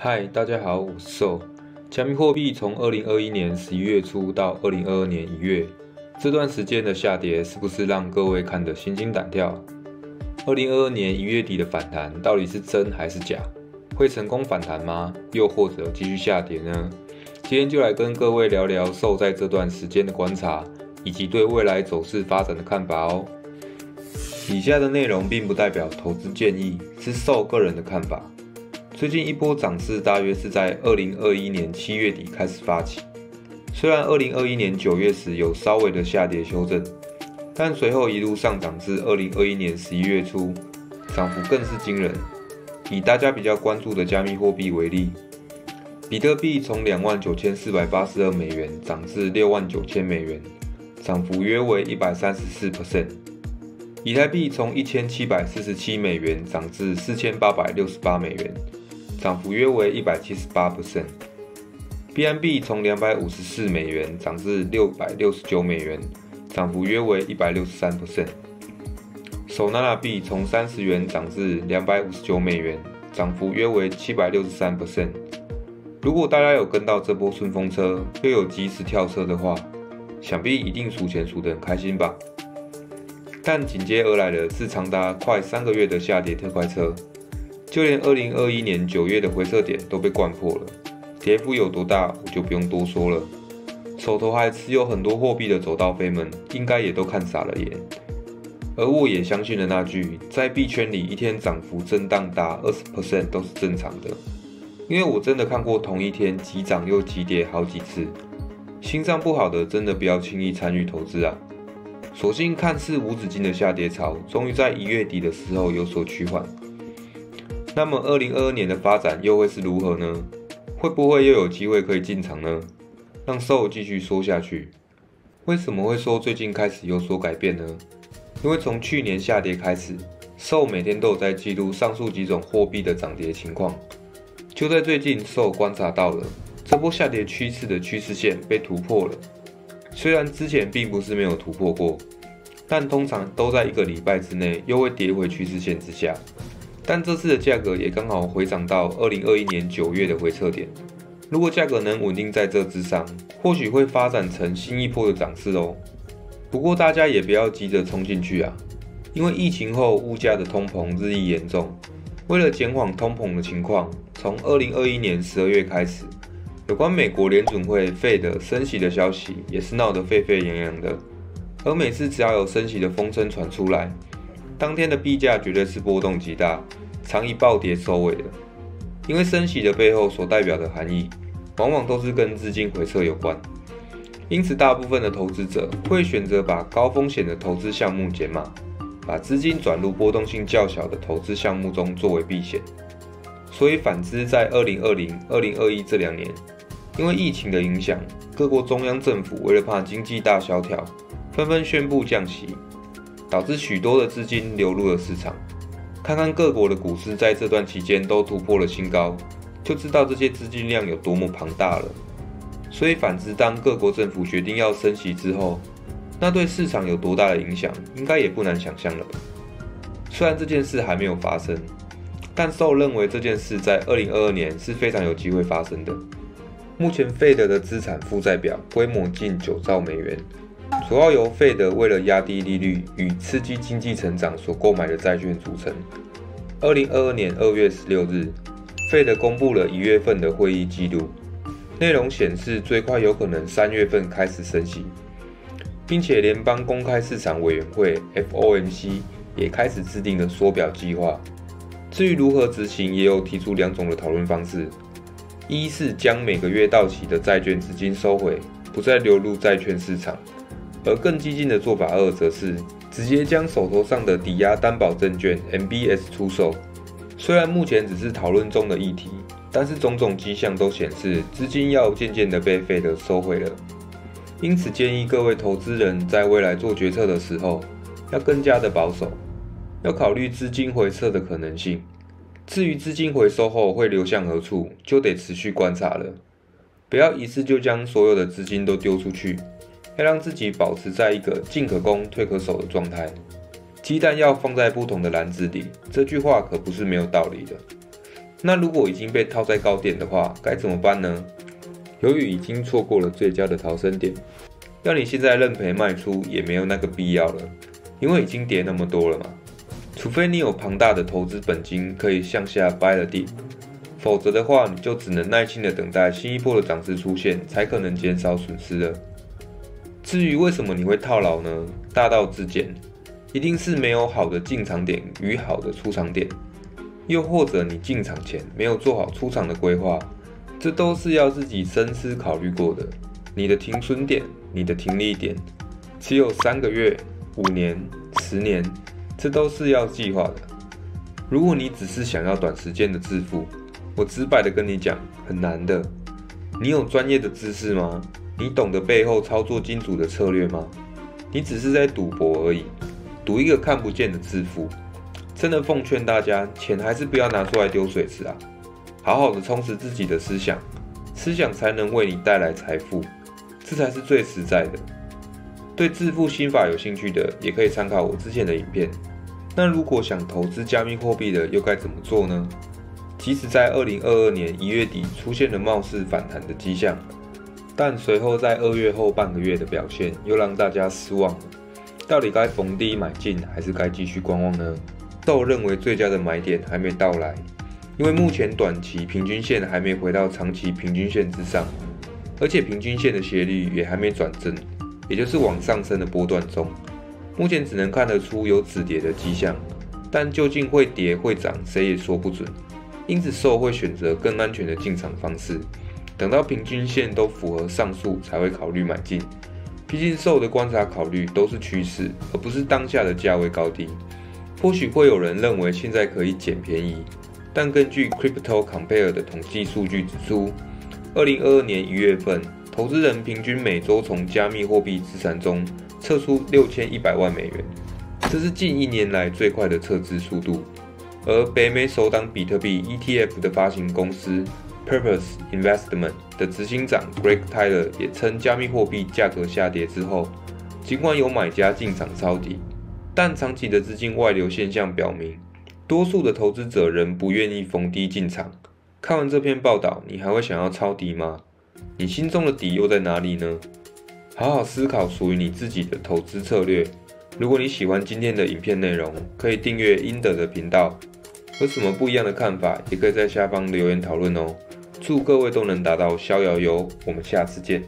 嗨，大家好，我是寿。加密货币从2021年11月初到2022年1月，这段时间的下跌是不是让各位看得心惊胆跳？2022年1月底的反弹到底是真还是假？会成功反弹吗？又或者继续下跌呢？今天就来跟各位聊聊寿在这段时间的观察，以及对未来走势发展的看法哦。以下的内容并不代表投资建议，是寿个人的看法。最近一波涨势大约是在2021年7月底开始发起，虽然2021年9月时有稍微的下跌修正，但随后一路上涨至2021年11月初，涨幅更是惊人。以大家比较关注的加密货币为例，比特币从29,482美元涨至69,000美元，涨幅约为 134%。以太币从1747美元涨至4868美元，涨幅约为 178%。BNB 从254美元涨至669美元，涨幅约为 163%。Solana 币从30元涨至259美元，涨幅约为 763%。如果大家有跟到这波顺风车，又有及时跳车的话，想必一定数钱数得很开心吧。但紧接而来的是长达快3个月的下跌特快车，就连2021年9月的回撤点都被灌破了，跌幅有多大我就不用多说了。手头还持有很多货币的走到飞们，应该也都看傻了眼。而我也相信了那句，在币圈里一天涨幅震荡达 20% 都是正常的，因为我真的看过同一天急涨又急跌好几次。心脏不好的真的不要轻易参与投资啊。所幸看似无止境的下跌潮，终于在1月底的时候有所趋缓。那么2022年的发展又会是如何呢？会不会又有机会可以进场呢？让寿继续说下去。为什么会说最近开始有所改变呢？因为从去年下跌开始，寿每天都有在记录上述几种货币的涨跌情况。就在最近，寿观察到了这波下跌趋势的趋势线被突破了。虽然之前并不是没有突破过，但通常都在1个礼拜之内又会跌回趋势线之下。但这次的价格也刚好回涨到2021年9月的回撤点。如果价格能稳定在这之上，或许会发展成新一波的涨势哦。不过大家也不要急着冲进去啊，因为疫情后物价的通膨日益严重。为了减缓通膨的情况，从2021年12月开始，有关美国联准会 Fed 升息的消息也是闹得沸沸扬扬的，而每次只要有升息的风声传出来，当天的币价绝对是波动极大，常以暴跌收尾的。因为升息的背后所代表的含义，往往都是跟资金回撤有关，因此大部分的投资者会选择把高风险的投资项目减码，把资金转入波动性较小的投资项目中作为避险。所以反之，在2020、2021这2年，因为疫情的影响，各国中央政府为了怕经济大萧条，纷纷宣布降息，导致许多的资金流入了市场。看看各国的股市在这段期间都突破了新高，就知道这些资金量有多么庞大了。所以反之，当各国政府决定要升息之后，那对市场有多大的影响，应该也不难想象了吧。虽然这件事还没有发生，但寿认为这件事在2022年是非常有机会发生的。目前 Fed 的资产负债表规模近9兆美元，主要由 Fed 为了压低利率与刺激经济成长所购买的债券组成。2022年2月16日 ，Fed 公布了1月份的会议记录，内容显示最快有可能3月份开始升息，并且联邦公开市场委员会 FOMC 也开始制定了缩表计划。至于如何执行，也有提出2种的讨论方式：一是将每个月到期的债券资金收回，不再流入债券市场；而更激进的做法2则是直接将手头上的抵押担保证券 MBS 出售。虽然目前只是讨论中的议题，但是种种迹象都显示资金要渐渐的被 Fed 收回了。因此建议各位投资人在未来做决策的时候，要更加的保守，要考虑资金回撤的可能性。至于资金回收后会流向何处，就得持续观察了。不要一次就将所有的资金都丢出去，要让自己保持在一个进可攻退可守的状态。鸡蛋要放在不同的篮子里，这句话可不是没有道理的。那如果已经被套在高点的话，该怎么办呢？由于已经错过了最佳的逃生点，要你现在认赔卖出也没有那个必要了，因为已经跌那么多了嘛。除非你有庞大的投资本金可以向下 buy the dip， 否则的话，你就只能耐心的等待新一波的涨势出现，才可能减少损失了。至于为什么你会套牢呢？大道至简，一定是没有好的进场点与好的出场点，又或者你进场前没有做好出场的规划，这都是要自己深思考虑过的。你的停损点、你的停利点，只有3个月、5年、10年，这都是要计划的。如果你只是想要短时间的致富，我直白的跟你讲，很难的。你有专业的知识吗？你懂得背后操作金主的策略吗？你只是在赌博而已，赌一个看不见的致富。真的奉劝大家，钱还是不要拿出来丢水池啊！好好的充实自己的思想，思想才能为你带来财富，这才是最实在的。对致富心法有兴趣的，也可以参考我之前的影片。那如果想投资加密货币的，又该怎么做呢？即使在2022年1月底出现了貌似反弹的迹象，但随后在2月后半个月的表现又让大家失望了。到底该逢低买进，还是该继续观望呢？但我认为最佳的买点还没到来，因为目前短期平均线还没回到长期平均线之上，而且平均线的斜率也还没转正，也就是往上升的波段中。目前只能看得出有止跌的迹象，但究竟会跌会涨，谁也说不准。因此受会选择更安全的进场方式，等到平均线都符合上述才会考虑买进。毕竟受的观察考虑都是趋势，而不是当下的价位高低。或许会有人认为现在可以捡便宜，但根据 Crypto Compare 的统计数据指出，2022年1月份，投资人平均每周从加密货币资产中撤出6100万美元，这是近1年来最快的撤资速度。而北美首档比特币 ETF 的发行公司 Purpose Investment 的执行长 Greg Tyler 也称，加密货币价格下跌之后，尽管有买家进场抄底，但长期的资金外流现象表明，多数的投资者仍不愿意逢低进场。看完这篇报道，你还会想要抄底吗？你心中的底又在哪里呢？好好思考属于你自己的投资策略。如果你喜欢今天的影片内容，可以订阅英德的频道。有什么不一样的看法，也可以在下方留言讨论哦。祝各位都能达到逍遥游，我们下次见。